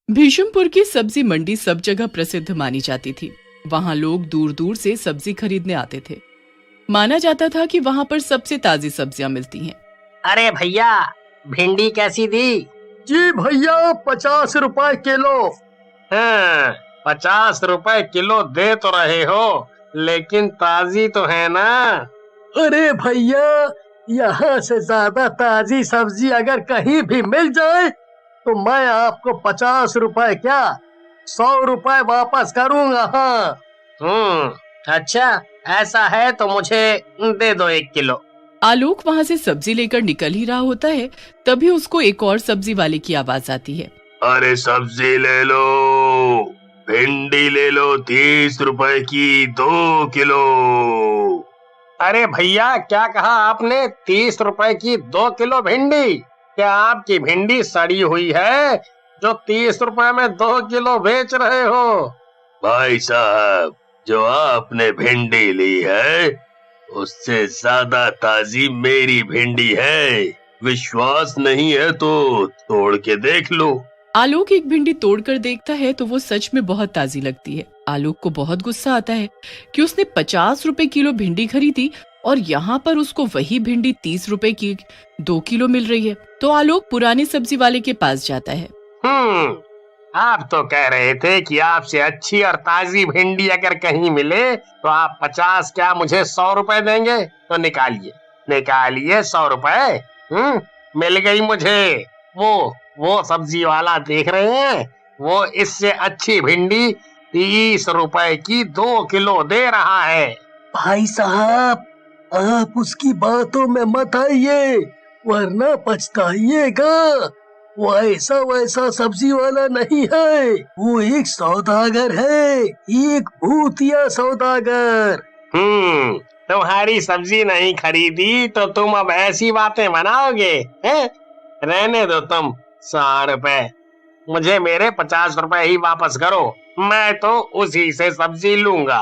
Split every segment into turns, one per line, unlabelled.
भीष्मपुर की सब्जी मंडी सब जगह प्रसिद्ध मानी जाती थी। वहां लोग दूर दूर से सब्जी खरीदने आते थे। माना जाता था कि वहां पर सबसे ताजी सब्जियां मिलती हैं।
अरे भैया, भिंडी कैसी दी?
जी भैया, 50 रुपए किलो।
हाँ, 50 रुपए किलो दे तो रहे हो, लेकिन ताजी तो है ना?
अरे भैया, यहाँ से ज्यादा ताजी सब्जी अगर कहीं भी मिल जाए तो मैं आपको 50 रुपए क्या 100 रुपए वापस करूँगा। हाँ।
अच्छा, ऐसा है तो मुझे दे दो 1 किलो।
आलोक वहां से सब्जी लेकर निकल ही रहा होता है, तभी उसको एक और सब्जी वाले की आवाज आती है।
अरे सब्जी ले लो, भिंडी ले लो 30 रुपए की 2 किलो।
अरे भैया, क्या कहा आपने? 30 रुपए की 2 किलो भिंडी? क्या आपकी भिंडी सड़ी हुई है जो 30 रुपए में 2 किलो बेच रहे हो?
भाई साहब, जो आपने भिंडी ली है उससे ज्यादा ताजी मेरी भिंडी है। विश्वास नहीं है तो तोड़ के देख लो।
आलोक एक भिंडी तोड़कर देखता है तो वो सच में बहुत ताजी लगती है। आलोक को बहुत गुस्सा आता है कि उसने 50 रुपए किलो भिंडी खरीदी और यहाँ पर उसको वही भिंडी 30 रुपए की 2 किलो मिल रही है। तो आलोक पुराने सब्जी वाले के पास जाता है।
आप तो कह रहे थे कि आपसे अच्छी और ताजी भिंडी अगर कहीं मिले तो आप 50 क्या मुझे 100 रुपए देंगे? तो निकालिए 100 रुपए। मिल गई मुझे। वो सब्जी वाला देख रहे हैं, वो इससे अच्छी भिंडी 30 रुपए की 2 किलो दे रहा है।
भाई साहब, आप उसकी बातों में मत आइए वरना पछताइएगा। वो ऐसा वैसा सब्जी वाला नहीं है, वो एक सौदागर है, एक भूतिया सौदागर।
तुम्हारी सब्जी नहीं खरीदी तो तुम अब ऐसी बातें बनाओगे हैं? रहने दो तुम 100 रुपए, मुझे मेरे 50 रुपए ही वापस करो। मैं तो उसी से सब्जी लूंगा।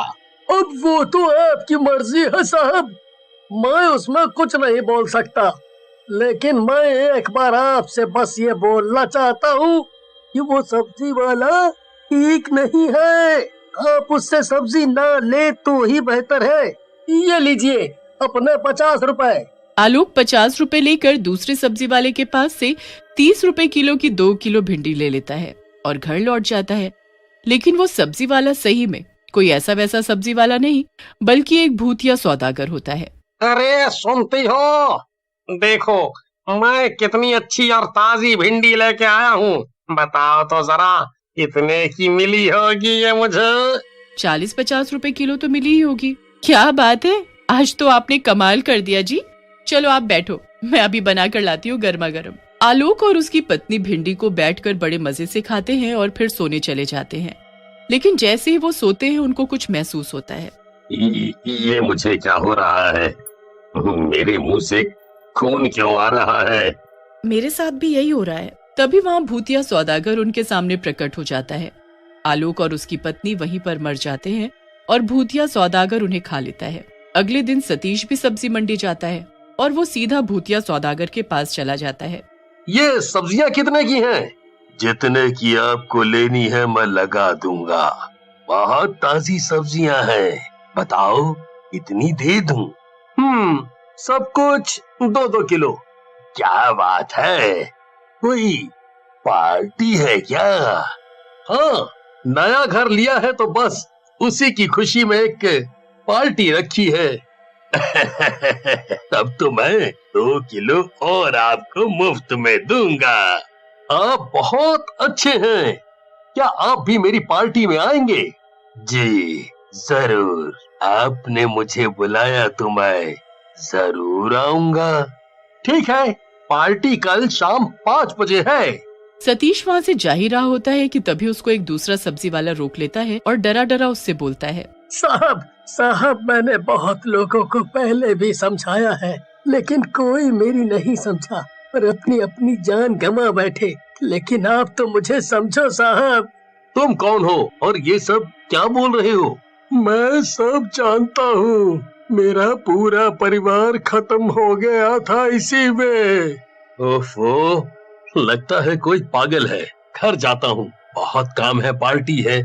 अब वो तो आपकी मर्जी है साहब, मैं उसमें कुछ नहीं बोल सकता, लेकिन मैं एक बार आपसे बस ये बोलना चाहता हूँ कि वो सब्जी वाला ठीक नहीं है। आप उससे सब्जी ना ले तो ही बेहतर है। ये लीजिए अपने 50 रुपए।
आलोक 50 रुपए लेकर दूसरे सब्जी वाले के पास से 30 रुपए किलो की 2 किलो भिंडी ले लेता है और घर लौट जाता है। लेकिन वो सब्जी वाला सही में कोई ऐसा वैसा सब्जी वाला नहीं, बल्कि एक भूतिया सौदागर होता है।
अरे सुनती हो? देखो मैं कितनी अच्छी और ताजी भिंडी लेके आया हूँ। बताओ तो जरा कितने की मिली होगी ये मुझे?
40-50 रुपए किलो तो मिली ही होगी। क्या बात है, आज तो आपने कमाल कर दिया जी। चलो आप बैठो, मैं अभी बना कर लाती हूँ गर्मा गर्म। आलोक और उसकी पत्नी भिंडी को बैठकर बड़े मजे से खाते हैं और फिर सोने चले जाते हैं। लेकिन जैसे ही वो सोते हैं उनको कुछ महसूस होता है।
ये मुझे क्या हो रहा है? मेरे मुंह से खून क्यों आ रहा है?
मेरे साथ भी यही हो रहा है। तभी वहाँ भूतिया सौदागर उनके सामने प्रकट हो जाता है। आलोक और उसकी पत्नी वहीं पर मर जाते हैं और भूतिया सौदागर उन्हें खा लेता है। अगले दिन सतीश भी सब्जी मंडी जाता है और वो सीधा भूतिया सौदागर के पास चला जाता है।
ये सब्जियां कितने की हैं?
जितने की आपको लेनी है मैं लगा दूंगा। बहुत ताजी सब्जियां हैं, बताओ कितनी दे दूं?
सब कुछ 2-2 किलो।
क्या बात है, कोई पार्टी है क्या?
हाँ, नया घर लिया है तो बस उसी की खुशी में एक पार्टी रखी है।
तब तो मैं 2 किलो और आपको मुफ्त में दूंगा।
आप बहुत अच्छे हैं, क्या आप भी मेरी पार्टी में आएंगे?
जी जरूर, आपने मुझे बुलाया तो मैं जरूर आऊंगा।
ठीक है, पार्टी कल शाम 5 बजे है।
सतीश वहाँ से जा ही रहा होता है कि तभी उसको एक दूसरा सब्जी वाला रोक लेता है और डरा डरा उससे बोलता है।
साहब, मैंने बहुत लोगों को पहले भी समझाया है, लेकिन कोई मेरी नहीं समझा और अपनी अपनी जान गंवा बैठे। लेकिन आप तो मुझे समझो साहब।
तुम कौन हो और ये सब क्या बोल रहे हो?
मैं सब जानता हूँ, मेरा पूरा परिवार खत्म हो गया था इसी में।
ओफो, लगता है कोई पागल है। घर जाता हूँ। बहुत काम है, पार्टी है।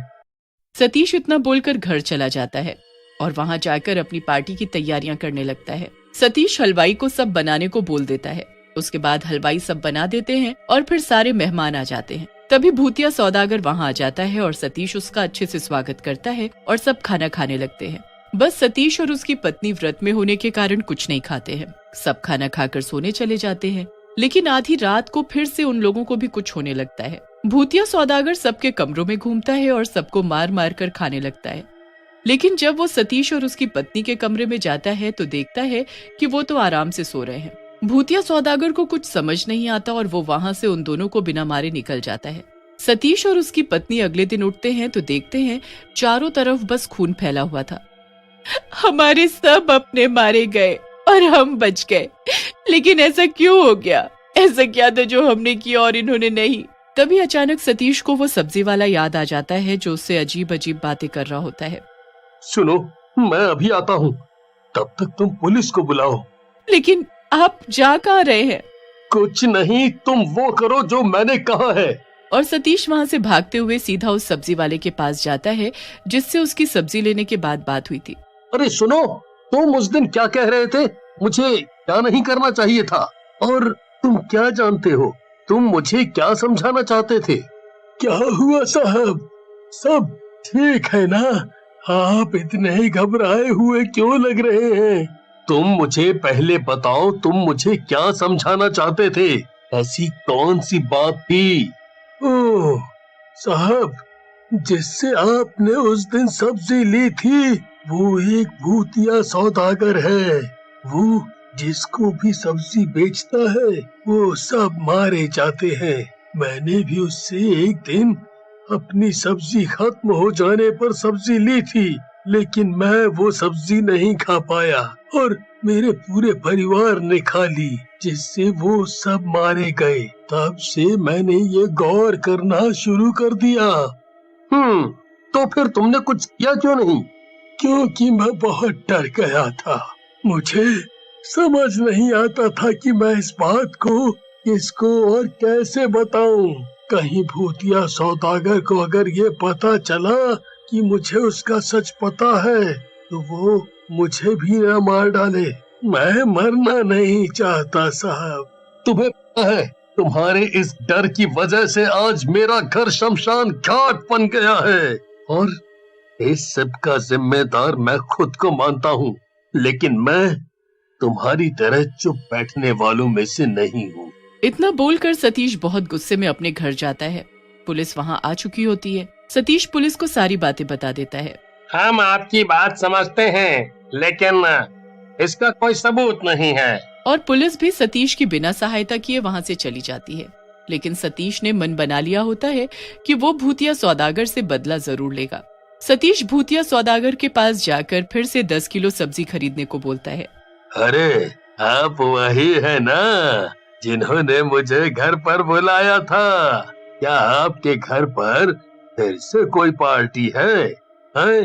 सतीश इतना बोलकर घर चला जाता है और वहां जाकर अपनी पार्टी की तैयारियां करने लगता है। सतीश हलवाई को सब बनाने को बोल देता है। उसके बाद हलवाई सब बना देते हैं और फिर सारे मेहमान आ जाते हैं। तभी भूतिया सौदागर वहां आ जाता है और सतीश उसका अच्छे से स्वागत करता है और सब खाना खाने लगते हैं। बस सतीश और उसकी पत्नी व्रत में होने के कारण कुछ नहीं खाते हैं। सब खाना खाकर सोने चले जाते हैं, लेकिन आधी रात को फिर से उन लोगों को भी कुछ होने लगता है। भूतिया सौदागर सबके कमरों में घूमता है और सबको मार मार कर खाने लगता है। लेकिन जब वो सतीश और उसकी पत्नी के कमरे में जाता है तो देखता है कि वो तो आराम से सो रहे हैं। भूतिया सौदागर को कुछ समझ नहीं आता और वो वहां से उन दोनों को बिना मारे निकल जाता है। सतीश और उसकी पत्नी अगले दिन उठते हैं तो देखते हैं चारों तरफ बस खून फैला हुआ था। हमारे सब अपने मारे गए और हम बच गए, लेकिन ऐसा क्यों हो गया? ऐसा क्या था जो हमने किया और इन्होंने नहीं? तभी अचानक सतीश को वो सब्जी वाला याद आ जाता है जो उससे अजीब अजीब बातें कर रहा होता है।
सुनो, मैं अभी आता हूँ, तब तक तुम पुलिस को बुलाओ।
लेकिन आप जा कहाँ रहे हैं?
कुछ नहीं, तुम वो करो जो मैंने कहा है।
और सतीश वहाँ से भागते हुए सीधा उस सब्जी वाले के पास जाता है जिससे उसकी सब्जी लेने के बाद बात हुई थी।
अरे सुनो, तुम उस दिन क्या कह रहे थे? मुझे क्या नहीं करना चाहिए था? और तुम क्या जानते हो? तुम मुझे क्या समझाना चाहते थे?
क्या हुआ साहब? सब ठीक है ना? आप इतने घबराए हुए क्यों लग रहे हैं?
तुम मुझे पहले बताओ, तुम मुझे क्या समझाना चाहते थे? ऐसी कौन सी बात थी?
ओह साहब, जिससे आपने उस दिन सब्जी ली थी वो एक भूतिया सौदागर है। वो जिसको भी सब्जी बेचता है वो सब मारे जाते हैं। मैंने भी उससे एक दिन अपनी सब्जी खत्म हो जाने पर सब्जी ली थी, लेकिन मैं वो सब्जी नहीं खा पाया और मेरे पूरे परिवार ने खा ली, जिससे वो सब मारे गए। तब से मैंने ये गौर करना शुरू कर दिया।
तो फिर तुमने कुछ किया क्यों नहीं?
क्योंकि मैं बहुत डर गया था। मुझे समझ नहीं आता था कि मैं इस बात को किसको और कैसे बताऊं। कहीं भूतिया सौदागर को अगर ये पता चला कि मुझे उसका सच पता है तो वो मुझे भी न मार डाले। मैं मरना नहीं चाहता साहब।
तुम्हें पता है, तुम्हारे इस डर की वजह से आज मेरा घर शमशान घाट बन गया है और इस सब का जिम्मेदार मैं खुद को मानता हूँ, लेकिन मैं तुम्हारी तरह चुप बैठने वालों में से नहीं हूँ।
इतना बोलकर सतीश बहुत गुस्से में अपने घर जाता है। पुलिस वहाँ आ चुकी होती है। सतीश पुलिस को सारी बातें बता देता है।
हम आपकी बात समझते हैं, लेकिन इसका कोई सबूत नहीं है।
और पुलिस भी सतीश की बिना सहायता किए वहाँ से चली जाती है। लेकिन सतीश ने मन बना लिया होता है कि वो भूतिया सौदागर से बदला जरूर लेगा। सतीश भूतिया सौदागर के पास जाकर फिर से 10 किलो सब्जी खरीदने को बोलता है।
अरे आप वही है ना जिन्होंने मुझे घर पर बुलाया था? क्या आपके घर पर फिर से कोई पार्टी है?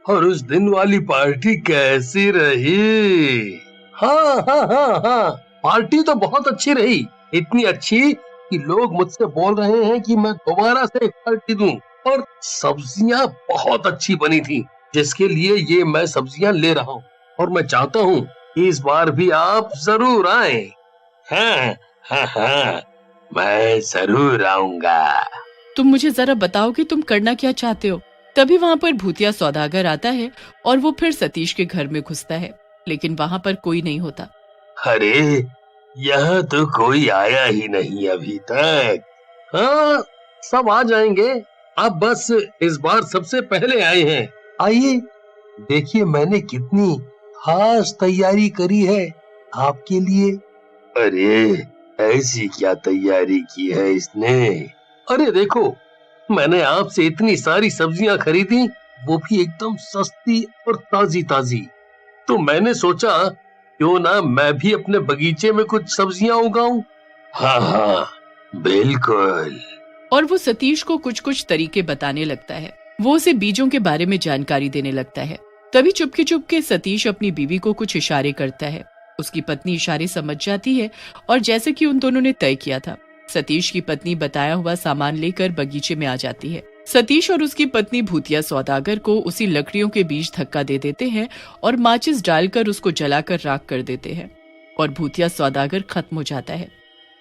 और उस दिन वाली पार्टी कैसी रही?
हाँ, पार्टी तो बहुत अच्छी रही। इतनी अच्छी कि लोग मुझसे बोल रहे हैं कि मैं दोबारा से एक पार्टी दूं। और सब्जियां बहुत अच्छी बनी थी, जिसके लिए ये मैं सब्जियां ले रहा हूँ। और मैं चाहता हूँ कि इस बार भी आप जरूर आए।
हाँ, मैं जरूर आऊंगा।
तुम मुझे जरा बताओ कि तुम करना क्या चाहते हो? तभी वहाँ पर भूतिया सौदागर आता है और वो फिर सतीश के घर में घुसता है, लेकिन वहाँ पर कोई नहीं होता।
अरे यहाँ तो कोई आया ही नहीं अभी तक।
हाँ, सब आ जाएंगे। आप बस इस बार सबसे पहले आए हैं। आइए, देखिए मैंने कितनी खास तैयारी करी है आपके लिए।
अरे ऐसी क्या तैयारी की है इसने?
अरे देखो, मैंने आपसे इतनी सारी सब्जियां खरीदी, वो भी एकदम सस्ती और ताजी ताजी। तो मैंने सोचा क्यों ना मैं भी अपने बगीचे में कुछ सब्जियां उगाऊं।
हाँ, बिल्कुल।
और वो सतीश को कुछ कुछ तरीके बताने लगता है। वो उसे बीजों के बारे में जानकारी देने लगता है। तभी चुपके चुपके सतीश अपनी बीवी को कुछ इशारे करता है। उसकी पत्नी इशारे समझ जाती है और जैसे कि उन दोनों ने तय किया था, सतीश की पत्नी बताया हुआ सामान लेकर बगीचे में आ जाती है। सतीश और उसकी पत्नी भूतिया सौदागर को उसी लकड़ियों के बीच धक्का दे देते हैं और माचिस डालकर उसको जलाकर राख कर देते हैं और भूतिया सौदागर खत्म हो जाता है।